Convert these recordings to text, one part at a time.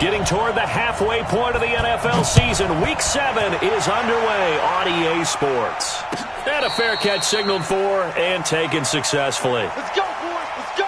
Getting toward the halfway point of the NFL season. Week 7 is underway on EA Sports. And a fair catch signaled for and taken successfully. Let's go, boys. Let's go.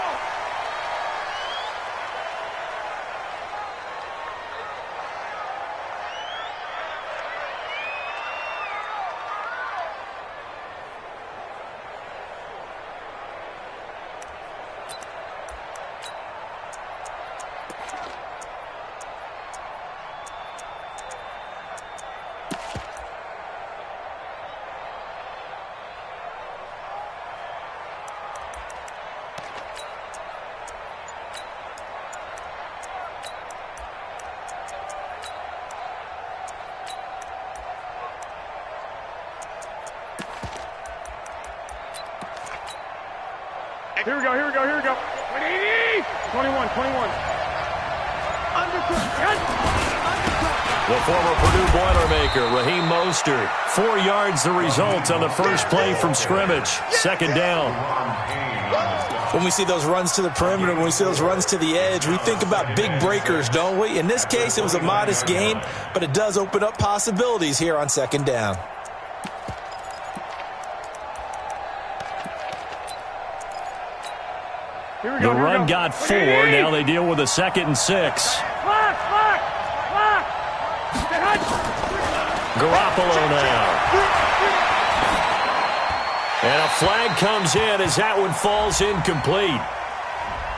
Here we go. 180! 21. The former Purdue Boilermaker, Raheem Mostert. 4 yards the result on the first play from scrimmage. Second down. When we see those runs to the perimeter, when we see those runs to the edge, we think about big breakers, don't we? In this case, it was a modest gain, but it does open up possibilities here on second down. The run got 4. Now they deal with a 2nd and 6. Garoppolo now. And a flag comes in as that one falls incomplete.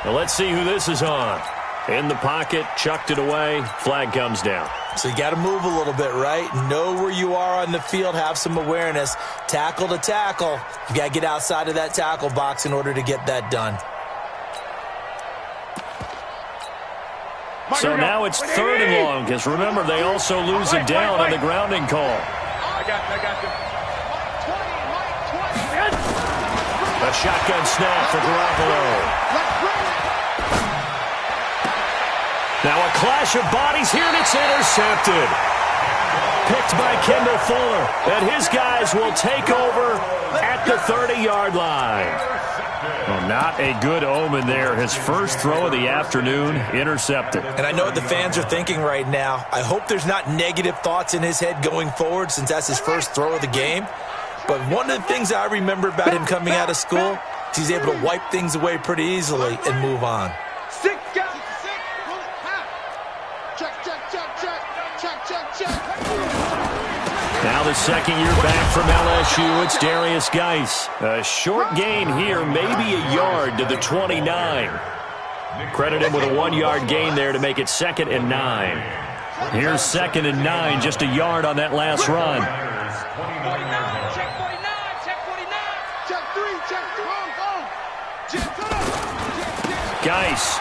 Now let's see who this is on. In the pocket, chucked it away. Flag comes down. So you got to move a little bit, right? Know where you are on the field, have some awareness. Tackle to tackle. You got to get outside of that tackle box in order to get that done. So now it's 3rd and long, because remember, they also lose it down on the grounding call. I got you. A shotgun snap for Garoppolo. Now a clash of bodies here, and it's intercepted. Picked by Kendall Fuller. And his guys will take over at the 30-yard line. Well, not a good omen there. His first throw of the afternoon intercepted. And I know what the fans are thinking right now. I hope there's not negative thoughts in his head going forward since that's his first throw of the game. But one of the things I remember about him coming out of school is he's able to wipe things away pretty easily and move on. Now the second year back from LSU, it's Darius Geis. A short gain here, maybe a yard to the 29. Credit him with a 1-yard gain there to make it 2nd and 9. Here's 2nd and 9, just a yard on that last run. Geis.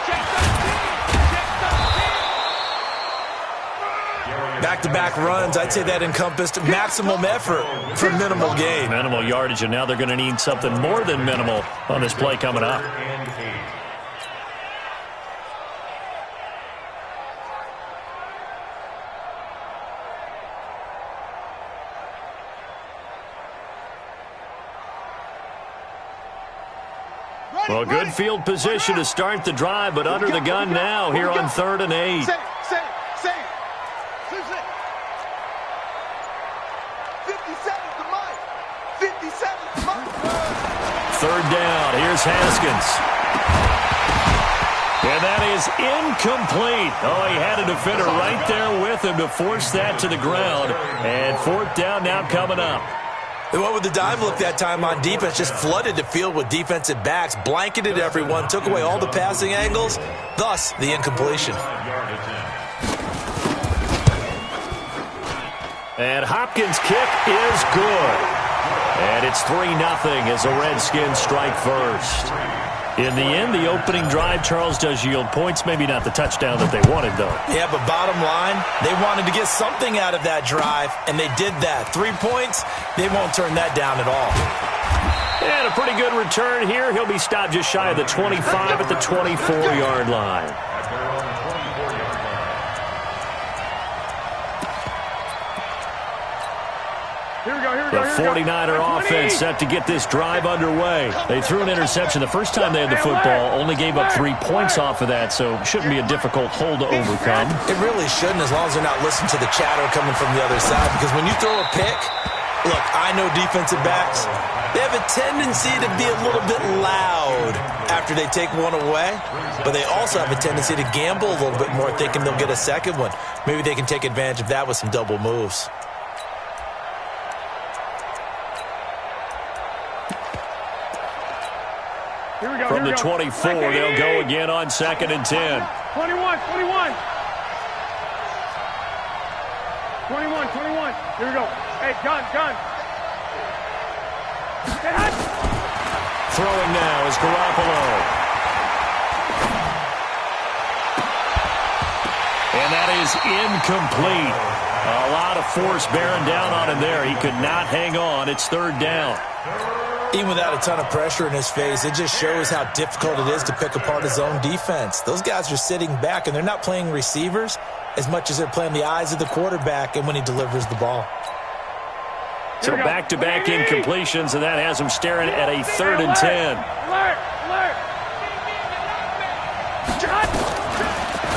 Back-to-back runs, I'd say that encompassed maximum effort for minimal gain. Minimal yardage, and now they're going to need something more than minimal on this play coming up. Well, good field position to start the drive, but under the gun now here on 3rd and 8. Third down. Here's Haskins. And that is incomplete. Oh, he had a defender right there with him to force that to the ground. And 4th down now coming up. They went with the dive look that time on defense, just flooded the field with defensive backs, blanketed everyone, took away all the passing angles, thus the incompletion. And Hopkins' kick is good. And it's 3-0 as the Redskins strike first. In the end, the opening drive, Charles, does yield points. Maybe not the touchdown that they wanted, though. Yeah, but bottom line, they wanted to get something out of that drive, and they did that. 3 points, they won't turn that down at all. And a pretty good return here. He'll be stopped just shy of the 25 at the 24-yard line. The 49er offense set to get this drive underway. They threw an interception the first time they had the football, only gave up 3 points off of that, so it shouldn't be a difficult hole to overcome. It really shouldn't, as long as they're not listening to the chatter coming from the other side, because when you throw a pick, look, I know defensive backs, they have a tendency to be a little bit loud after they take one away, but they also have a tendency to gamble a little bit more, thinking they'll get a second one. Maybe they can take advantage of that with some double moves. From the 24, they'll go again on 2nd and 10. 21. 21. Here we go. Hey, gun. Throwing now is Garoppolo. And that is incomplete. A lot of force bearing down on him there. He could not hang on. It's 3rd down. Even without a ton of pressure in his face, it just shows how difficult it is to pick apart his own defense. Those guys are sitting back, and they're not playing receivers as much as they're playing the eyes of the quarterback and when he delivers the ball. So back-to-back incompletions, and that has him staring at a 3rd and 10.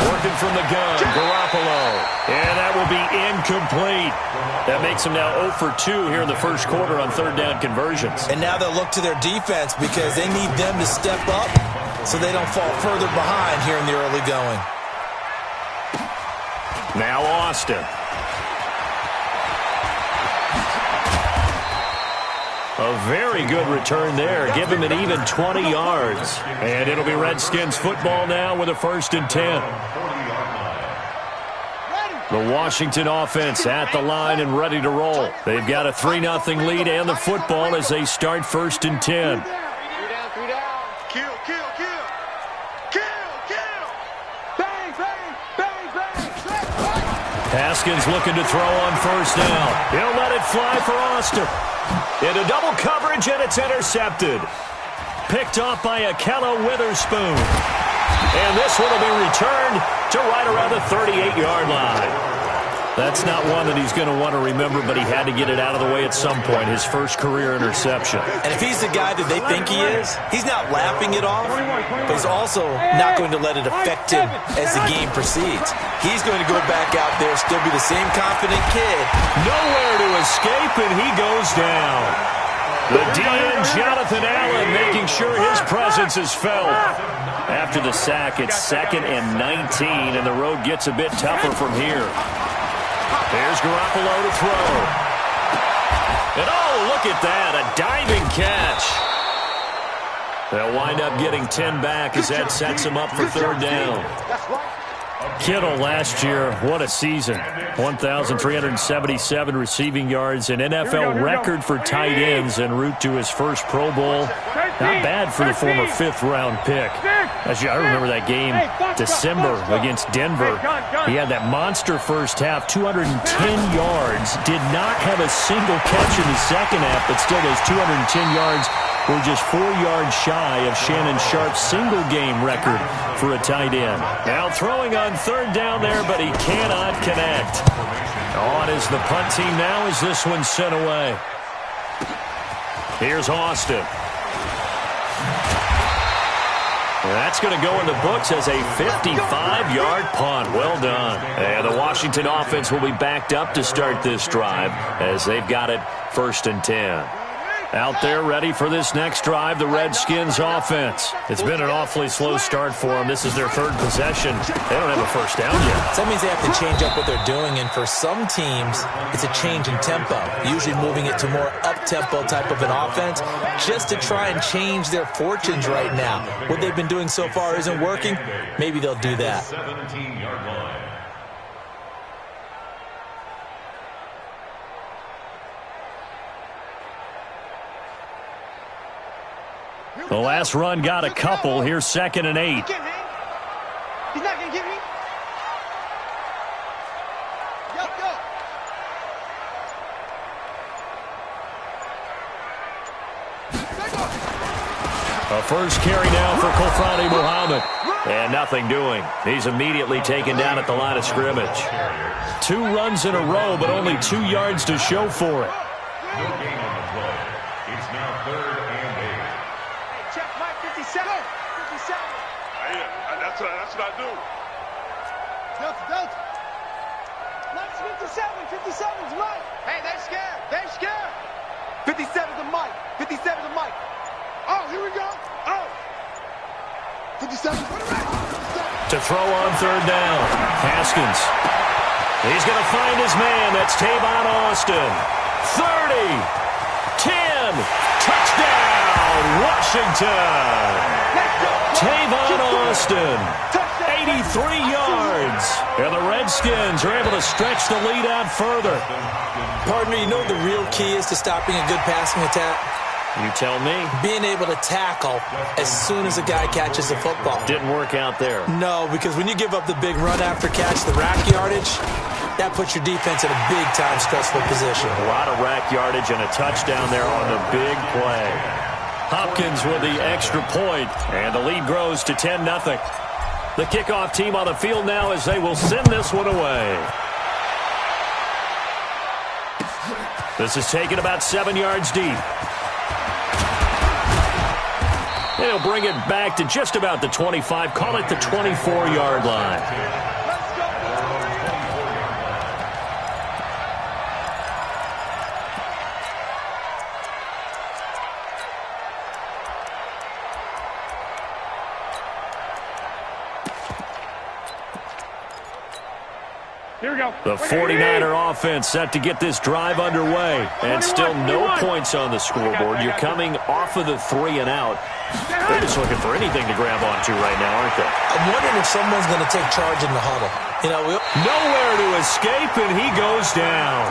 Working from the gun, Garoppolo. And that will be incomplete. That makes him now 0 for 2 here in the first quarter on 3rd down conversions. And now they'll look to their defense because they need them to step up so they don't fall further behind here in the early going. Now Austin. A very good return there. Give him an even 20 yards. And it'll be Redskins football now with a 1st and 10. The Washington offense at the line and ready to roll. They've got a 3-0 lead and the football as they start 1st and 10. 3 down. Kill. Bang. Haskins looking to throw on 1st down. He'll let it fly for Austin. Into double coverage, and it's intercepted. Picked off by Akello Witherspoon. And this one will be returned to right around the 38-yard line. That's not one that he's going to want to remember, but he had to get it out of the way at some point, his first career interception. And if he's the guy that they think he is, he's not laughing it off, but he's also not going to let it affect him as the game proceeds. He's going to go back out there, still be the same confident kid. Nowhere to escape, and he goes down. The DN, Jonathan Allen, making sure his presence is felt. After the sack, it's 2nd and 19, and the road gets a bit tougher from here. There's Garoppolo to throw. And oh, look at that, a diving catch. They'll wind up getting 10 back as that sets him up for 3rd down. Kittle last year, what a season. 1,377 receiving yards, an NFL record for tight ends en route to his first Pro Bowl. Not bad for the former 5th-round pick. Actually, I remember that game, December against Denver. He had that monster first half, 210 yards. Did not have a single catch in the second half, but still those 210 yards were just 4 yards shy of Shannon Sharp's single-game record for a tight end. Now throwing on 3rd down there, but he cannot connect. On is the punt team now as this one's sent away. Here's Austin. That's going to go in the books as a 55-yard punt. Well done. And the Washington offense will be backed up to start this drive as they've got it 1st and 10. Out there ready for this next drive, the Redskins offense. It's been an awfully slow start for them. This is their 3rd possession. They don't have a 1st down yet. So that means they have to change up what they're doing, and for some teams, it's a change in tempo, usually moving it to more up-tempo type of an offense just to try and change their fortunes right now. What they've been doing so far isn't working. Maybe they'll do that. 17-yard line. The last run got a couple. Here's 2nd and 8. He's not going to get me. Go. A first carry now for Kofrani Muhammad. And nothing doing. He's immediately taken down at the line of scrimmage. 2 runs in a row, but only 2 yards to show for it. No gain on the play. It's now 3rd and 8. Hey, check Mike 57. 57. That's what I do. Delta. Let's 57. 57's Mike. Hey, they're scared. They're scared. 57's a Mike. 57's a Mike. Oh, here we go. Oh. 57's for the right. To throw on 3rd down. Haskins. He's going to find his man. That's Tavon Austin. 30. 10. Touchdown, Washington. Tavon Austin. 83 yards. And the Redskins are able to stretch the lead out further. Partner, you know what the real key is to stopping a good passing attack? You tell me. Being able to tackle as soon as a guy catches the football. Didn't work out there. No, because when you give up the big run after catch, the rack yardage, that puts your defense in a big-time stressful position. A lot of rack yardage and a touchdown there on the big play. Hopkins with the extra point, and the lead grows to 10-0. The kickoff team on the field now as they will send this one away. This is taken about 7 yards deep. They'll bring it back to just about the 25, call it the 24-yard line. Here we go. The 49er offense set to get this drive underway. And still no points on the scoreboard. You're coming off of the 3 and out. They're just looking for anything to grab onto right now, aren't they? I'm wondering if someone's going to take charge in the huddle. You know, nowhere to escape, and he goes down.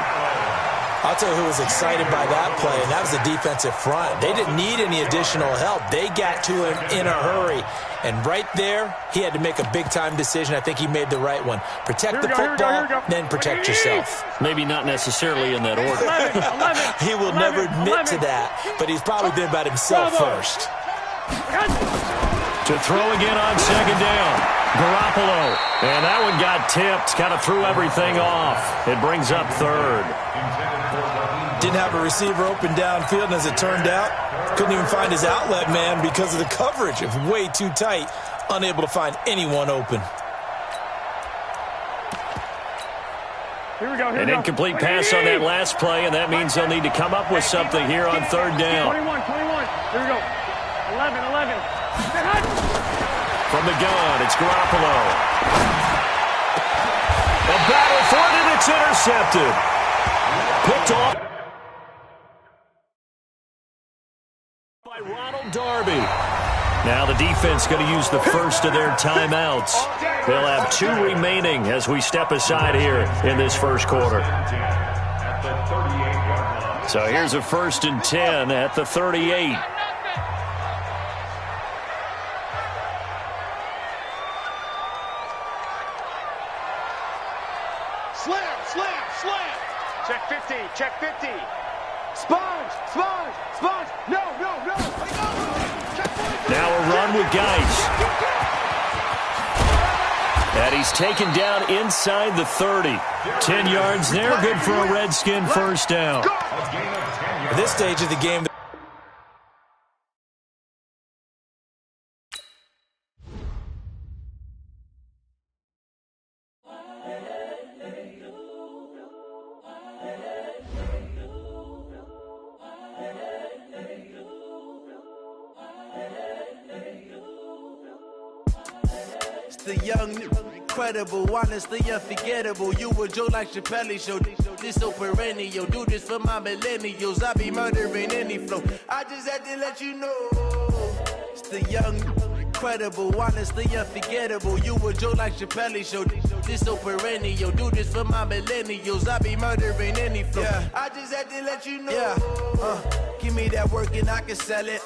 I'll tell you who was excited by that play, and that was the defensive front. They didn't need any additional help. They got to him in a hurry. And right there, he had to make a big-time decision. I think he made the right one. Protect the football, then protect yourself. Maybe not necessarily in that order. 11. He will never admit to that, but he's probably been about himself first. To throw again on 2nd down. Garoppolo. And that one got tipped. Kind of threw everything off. It brings up 3rd. Didn't have a receiver open downfield, and as it turned out, couldn't even find his outlet man because of the coverage. It was way too tight, unable to find anyone open. Here we go. An incomplete pass on that last play, and that means they'll need to come up with something here on 3rd down. 21. Here we go. 11. From the gun, it's Garoppolo. A battle for it, and it's intercepted. Picked off by Ronald Darby. Now the defense going to use the first of their timeouts. They'll have 2 remaining as we step aside here in this first quarter. So here's a 1st and 10 at the 38. Slam. Check 50. Sponge. No. Now a run with Geis. And he's taken down inside the 30. 10 yards there, good for a Redskin 1st down. At this stage of the game, the young, incredible, honestly unforgettable. You a Joe like Chappelle show. This so perennial. Do this for my millennials. I be murdering any flow. I just had to let you know. It's the young, incredible, honestly unforgettable. You a Joe like Chappelle show. This so perennial. Do this for my millennials. I be murdering any flow. Yeah. I just had to let you know. Yeah. Give me that work and I can sell it.